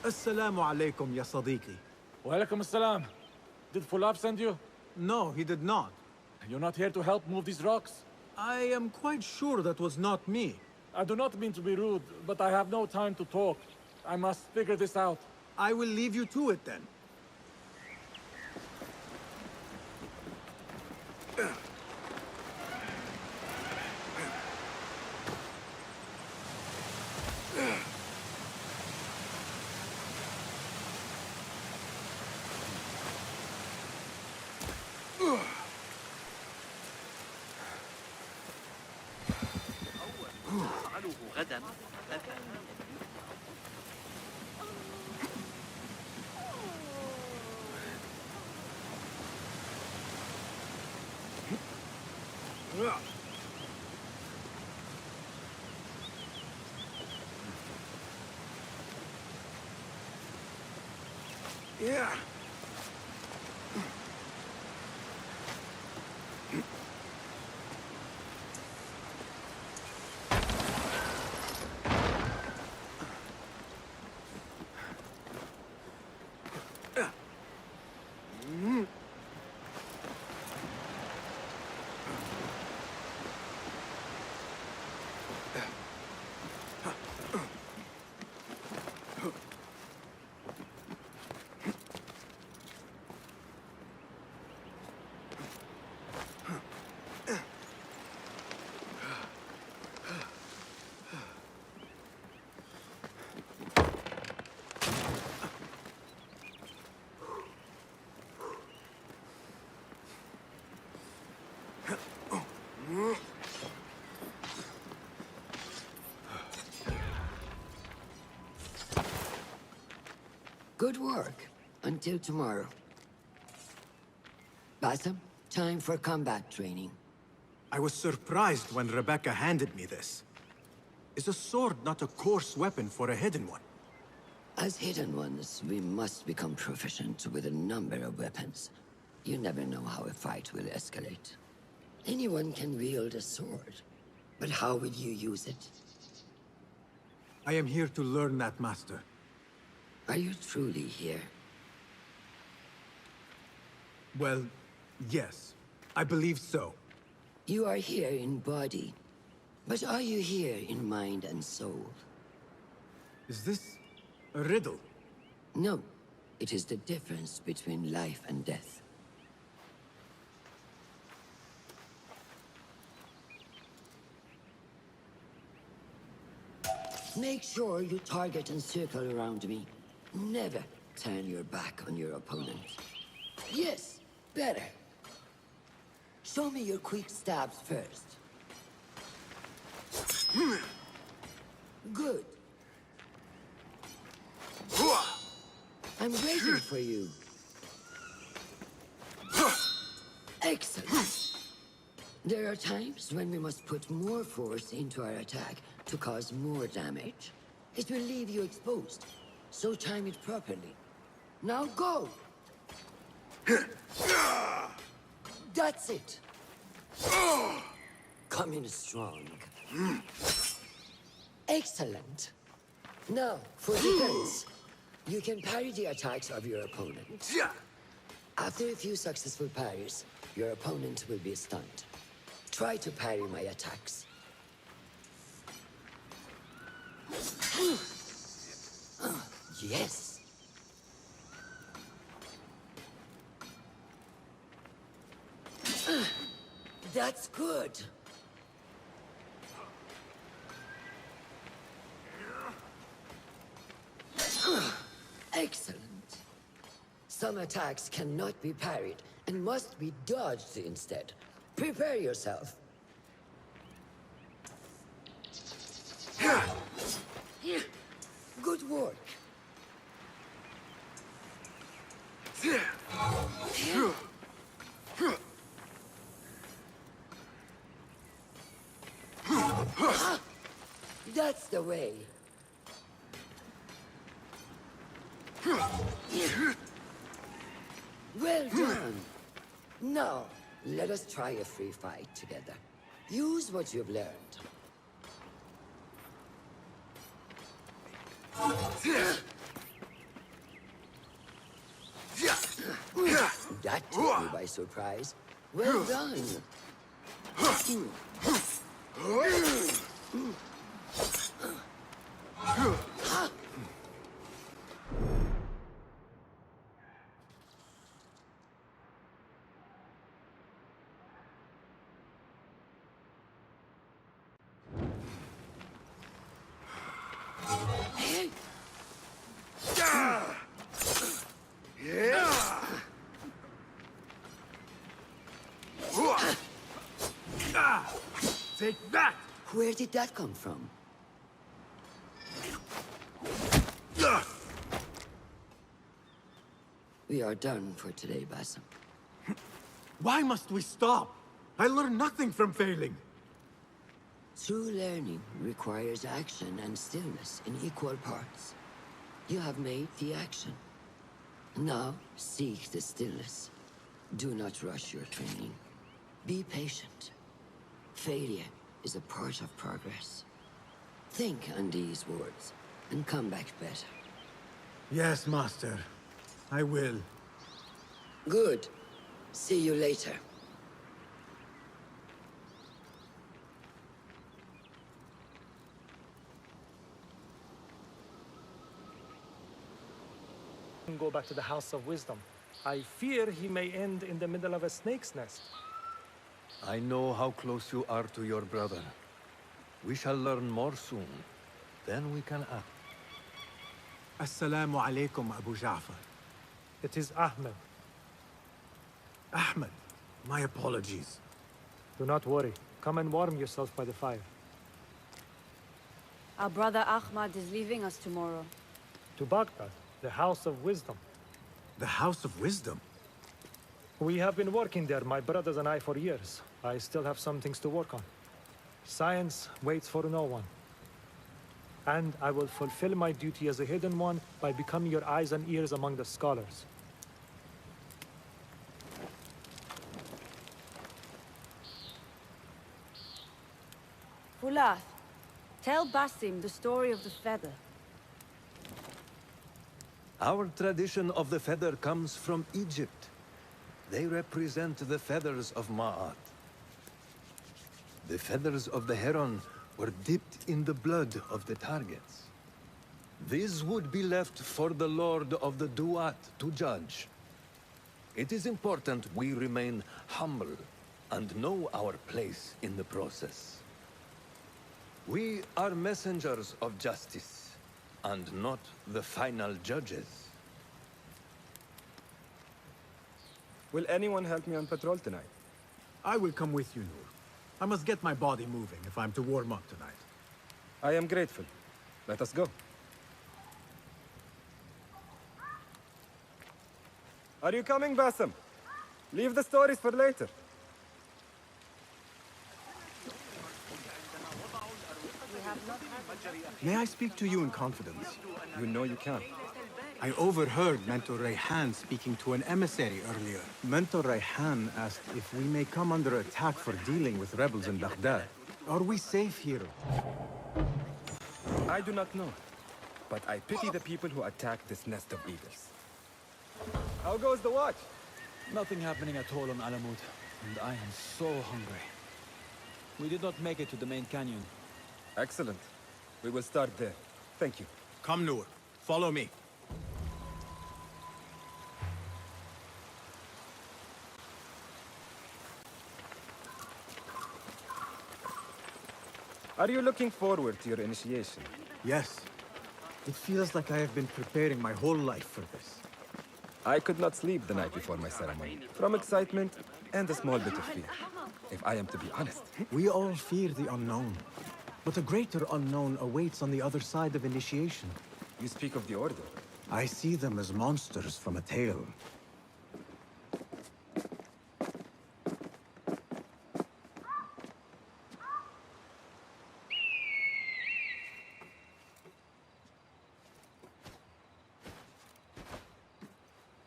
Assalamu alaikum, Ya Sadiqi. Walaikum assalam. Did Fulab send you? No, he did not. You're not here to help move these rocks? I am quite sure that was not me. I do not mean to be rude, but I have no time to talk. I must figure this out. I will leave you to it then. غدا Yeah. Good work. Until tomorrow. Basim, time for combat training. I was surprised when Rebecca handed me this. Is a sword not a coarse weapon for a hidden one? As hidden ones, we must become proficient with a number of weapons. You never know how a fight will escalate. Anyone can wield a sword, but how will you use it? I am here to learn that, Master. Are you truly here? Well, yes. I believe so. You are here in body, but are you here in mind and soul? Is this a riddle? No. It is the difference between life and death. Make sure you target and circle around me. Never turn your back on your opponent. Yes, better. Show me your quick stabs first. Good. I'm waiting for you. Excellent. There are times when we must put more force into our attack to cause more damage. It will leave you exposed, so time it properly. Now go! That's it! Come in strong. Excellent. Now, for defense. You can parry the attacks of your opponent. After a few successful parries, your opponent will be stunned. Try to parry my attacks. Yes. That's good. Excellent. Some attacks cannot be parried and must be dodged instead. Prepare yourself. Good work. That's the way. Well done. Now, let us try a free fight together. Use what you've learned. That took me by surprise. Well done. Take that! Where did that come from? We are done for today, Basim. Why must we stop? I learned nothing from failing. True learning requires action and stillness in equal parts. You have made the action. Now, seek the stillness. Do not rush your training. Be patient. Failure is a part of progress. Think on these words, and come back better. Yes, Master. I will. Good. See you later. Go back to the House of Wisdom. I fear he may end in the middle of a snake's nest. I know how close you are to your brother. We shall learn more soon. Then we can act. Assalamu alaikum, Abu Ja'far. It is Ahmed. Ahmed, my apologies. Do not worry. Come and warm yourself by the fire. Our brother Ahmad is leaving us tomorrow. To Baghdad. The House of Wisdom. The House of Wisdom? We have been working there, my brothers and I, for years. I still have some things to work on. Science waits for no one. And I will fulfill my duty as a hidden one by becoming your eyes and ears among the scholars. Fulath, tell Basim the story of the feather. Our tradition of the feather comes from Egypt. They represent the feathers of Ma'at. The feathers of the heron were dipped in the blood of the targets. These would be left for the Lord of the Duat to judge. It is important we remain humble and know our place in the process. We are messengers of justice, and not the final judges. Will anyone help me on patrol tonight? I will come with you, Noor. I must get my body moving if I'm to warm up tonight. I am grateful. Let us go. Are you coming, Basim? Leave the stories for later. May I speak to you in confidence? You know you can. I overheard Mentor Rayhan speaking to an emissary earlier. Mentor Rayhan asked if we may come under attack for dealing with rebels in Baghdad. Are we safe here? I do not know, but I pity the people who attack this nest of eagles. How goes the watch? Nothing happening at all on Alamut, and I am so hungry. We did not make it to the main canyon. Excellent. We will start there. Thank you. Come, Noor. Follow me. Are you looking forward to your initiation? Yes. It feels like I have been preparing my whole life for this. I could not sleep the night before my ceremony, from excitement and a small bit of fear, if I am to be honest. We all fear the unknown. But a greater unknown awaits on the other side of initiation. You speak of the Order? I see them as monsters from a tale.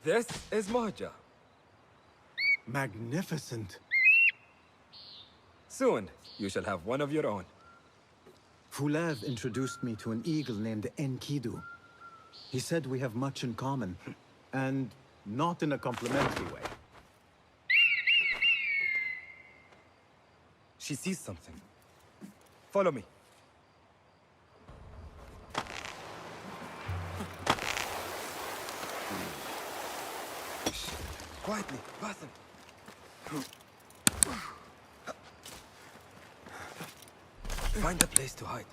This is Mahja. Magnificent. Soon, you shall have one of your own. Fulav introduced me to an eagle named Enkidu. He said we have much in common, and not in a complimentary way. She sees something. Follow me. Quietly, Basim. Find a place to hide.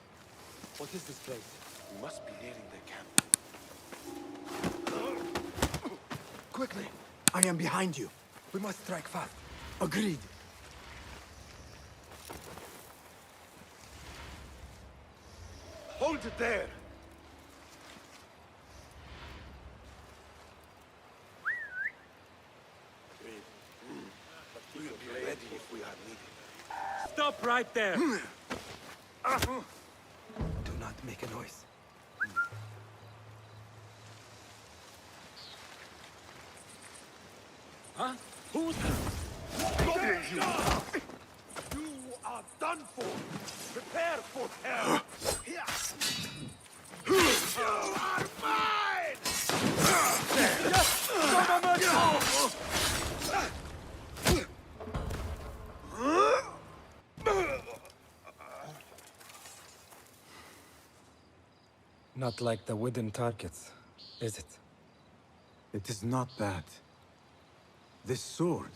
What is this place? We must be nearing the camp. Quickly! I am behind you. We must strike fast. Agreed. Hold it there! We will be ready if we are needed. Stop right there! Do not make a noise. Huh? Who's... Goblin, you! You are done for! Prepare for hell! You are mine! Not like the wooden targets, is it? It is not that. This sword.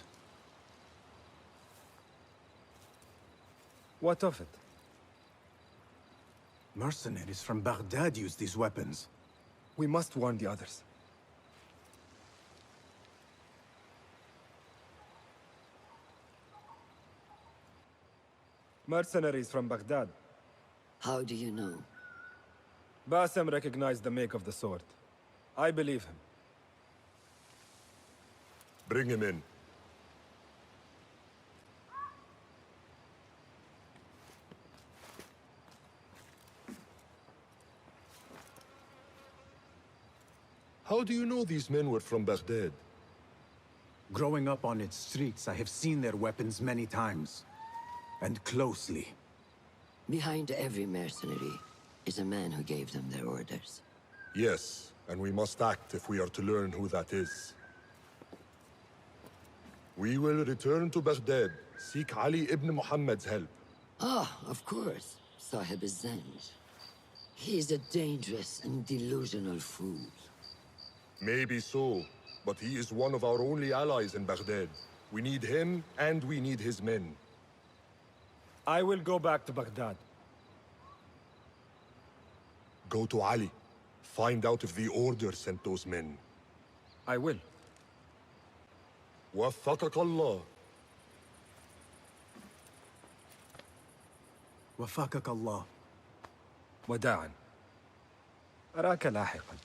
What of it? Mercenaries from Baghdad use these weapons. We must warn the others. Mercenaries from Baghdad. How do you know? Basim recognized the make of the sword. I believe him. Bring him in. How do you know these men were from Baghdad? Growing up on its streets, I have seen their weapons many times. And closely. Behind every mercenary is a man who gave them their orders. Yes, and we must act if we are to learn who that is. We will return to Baghdad, seek Ali ibn Muhammad's help. Ah, of course. Sahib is Zanj. He's a dangerous and delusional fool. Maybe so, but he is one of our only allies in Baghdad. We need him, and we need his men. I will go back to Baghdad. Go to Ali. Find out if the Order sent those men. I will. وفقك الله. وفقك الله. وداعا. أراك لاحقا.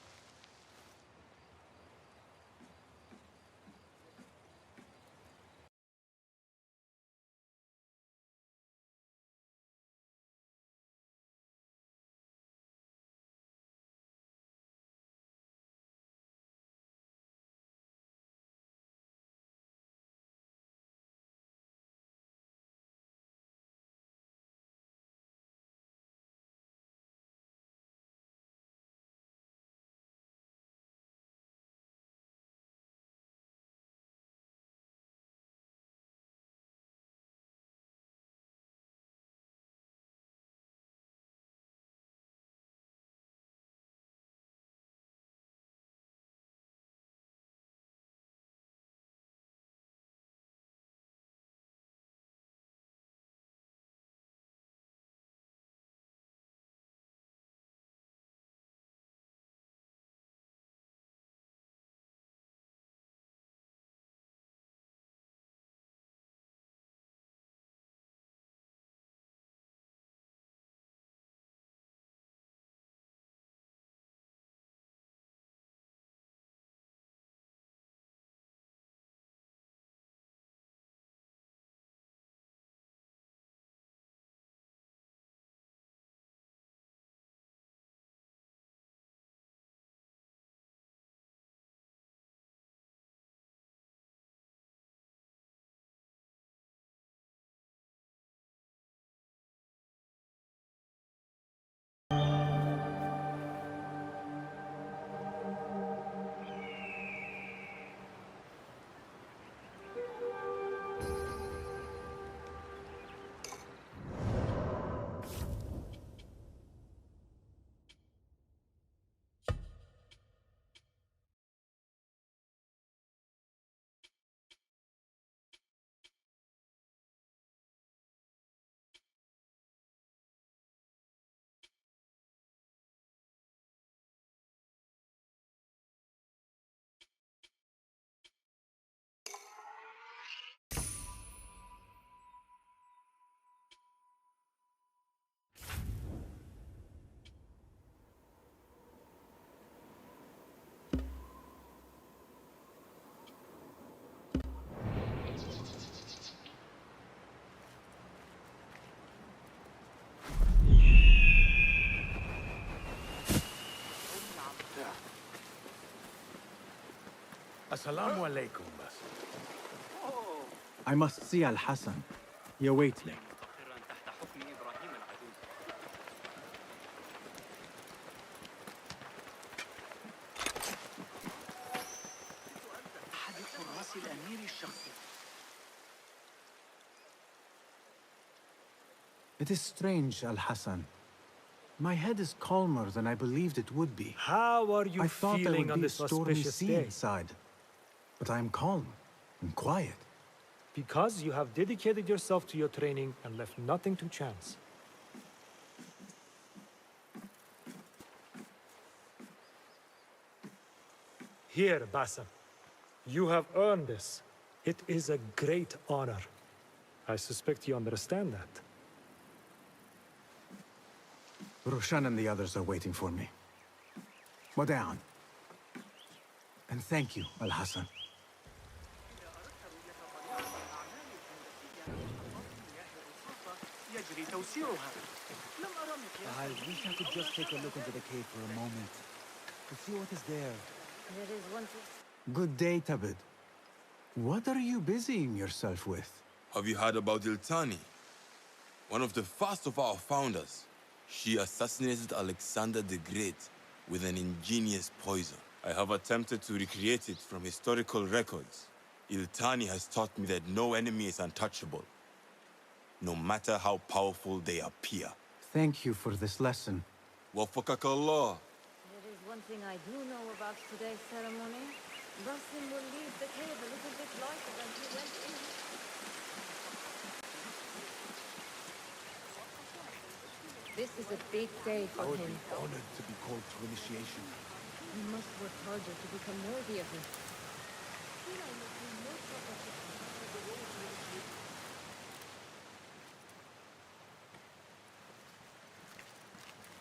Assalamu alaikum, Basim. I must see Al-Hassan. He awaits me. It is strange, Al-Hassan. My head is calmer than I believed it would be. How are you I thought there feeling would on be a this stormy auspicious sea day? inside. But I am calm and quiet. Because you have dedicated yourself to your training and left nothing to chance. Here, Basim. You have earned this. It is a great honor. I suspect you understand that. Roshan and the others are waiting for me. Wada'an. And thank you, Al-Hassan. I wish I could just take a look into the cave for a moment. To see what is there. There is one Good day, Tabid. What are you busying yourself with? Have you heard about Iltani? One of the first of our founders. She assassinated Alexander the Great with an ingenious poison. I have attempted to recreate it from historical records. Iltani has taught me that no enemy is untouchable, no matter how powerful they appear. Thank you for this lesson. Wafakakallah. There is one thing I do know about today's ceremony. Basim will leave the cave a little bit lighter than he went in. This is a big day for I would him. be honored to be called to initiation. You must work harder to become worthy of it.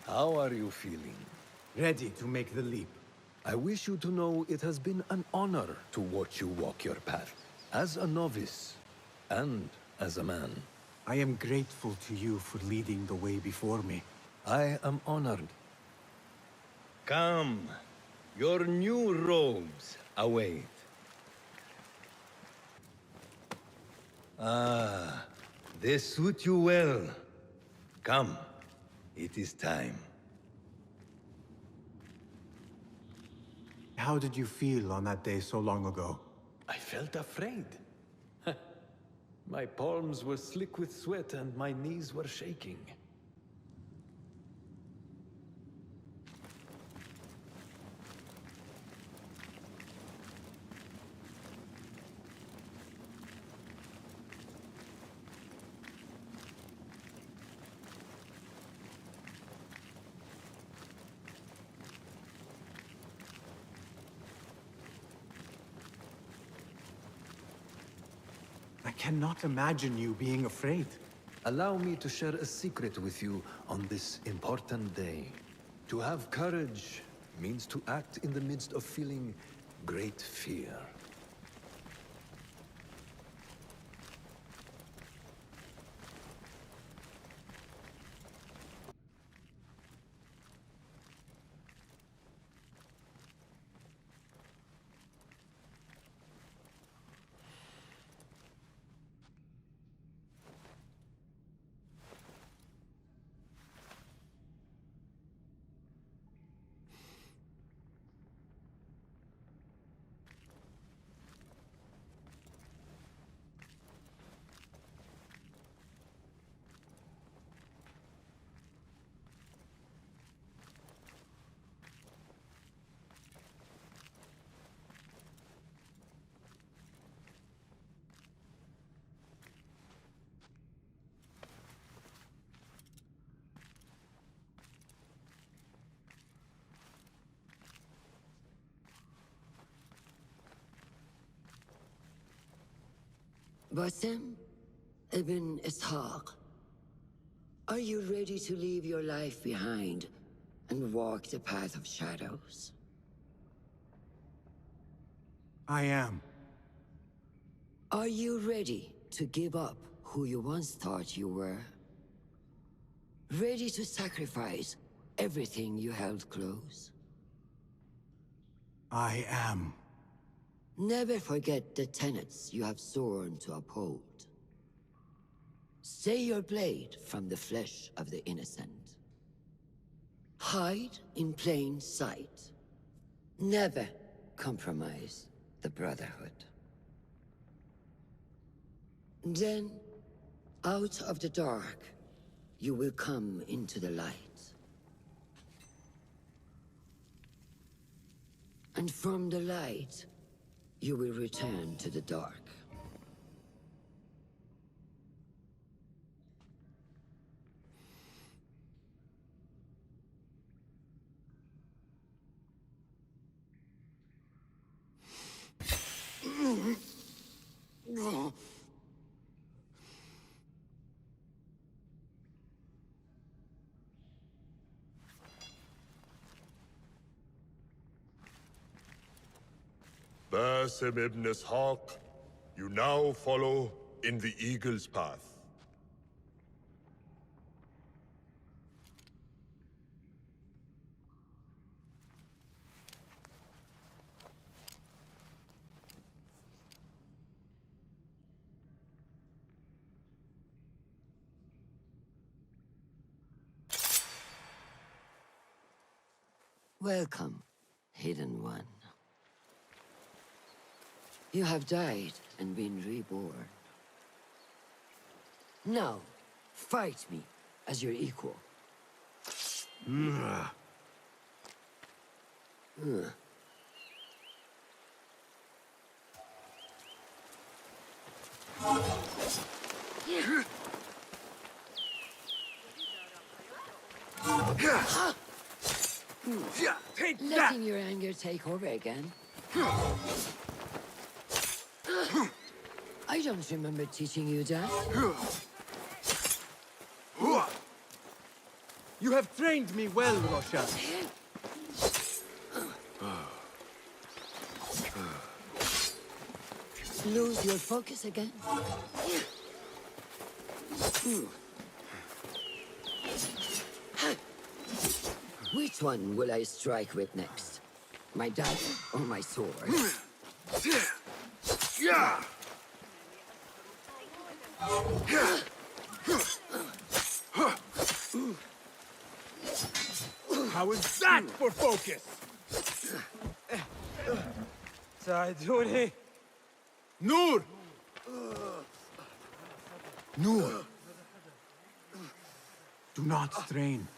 How are you feeling? Ready to make the leap. I wish you to know it has been an honor to watch you walk your path, as a novice and as a man. I am grateful to you for leading the way before me. I am honored. Come, your new robes await. Ah, they suit you well. Come, it is time. How did you feel on that day so long ago? I felt afraid. My palms were slick with sweat and my knees were shaking. I cannot imagine you being afraid. Allow me to share a secret with you on this important day. To have courage means to act in the midst of feeling great fear. Basim Ibn Ishaq, are you ready to leave your life behind and walk the path of shadows? I am. Are you ready to give up who you once thought you were? Ready to sacrifice everything you held close? I am. Never forget the tenets you have sworn to uphold. Stay your blade from the flesh of the innocent. Hide in plain sight. Never compromise the Brotherhood. Then, out of the dark, you will come into the light. And from the light, you will return to the dark. Basim Ibn Ishaq, you now follow in the Eagle's path. Welcome, Hidden One. You have died and been reborn. Now, fight me as your equal. Letting your anger take over again. I don't remember teaching you that. You have trained me well, Roshan. Lose your focus again. Which one will I strike with next? My dagger or my sword? How is that for focus? Saiduni! Noor! Noor! Do not strain.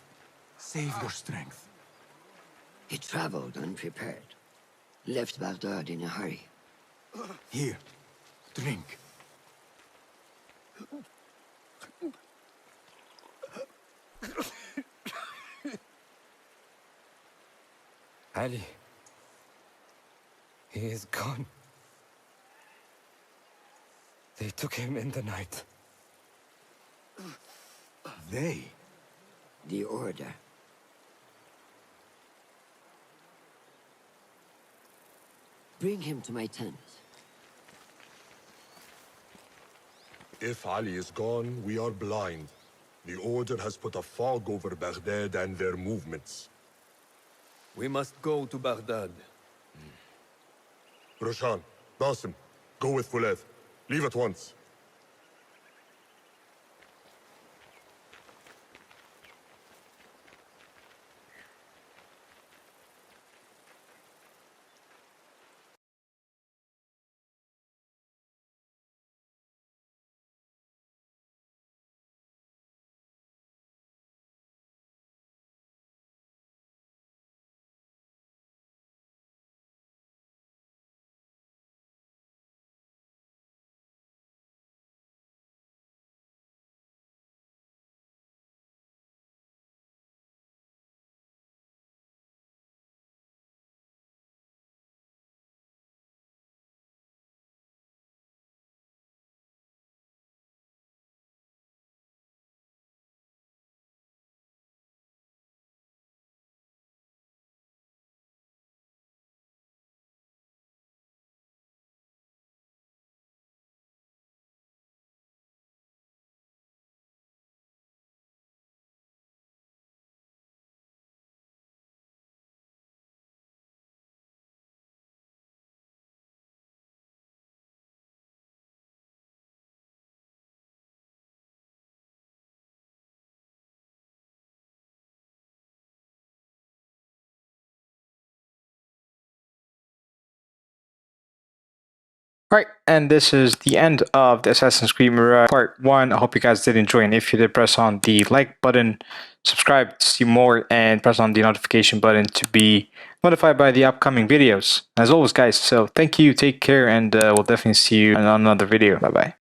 Save your strength. He traveled unprepared. Left Baghdad in a hurry. Here, drink. Ali. He is gone. They took him in the night. They? The Order. Bring him to my tent. If Ali is gone, we are blind. The Order has put a fog over Baghdad and their movements. We must go to Baghdad. Roshan, Basim, go with Fulad. Leave at once. Alright, and this is the end of the Assassin's Creed Mirage Part 1. I hope you guys did enjoy, and if you did, press on the like button, subscribe to see more, and press on the notification button to be notified by the upcoming videos. As always, guys, so thank you, take care, and we'll definitely see you in another video. Bye-bye.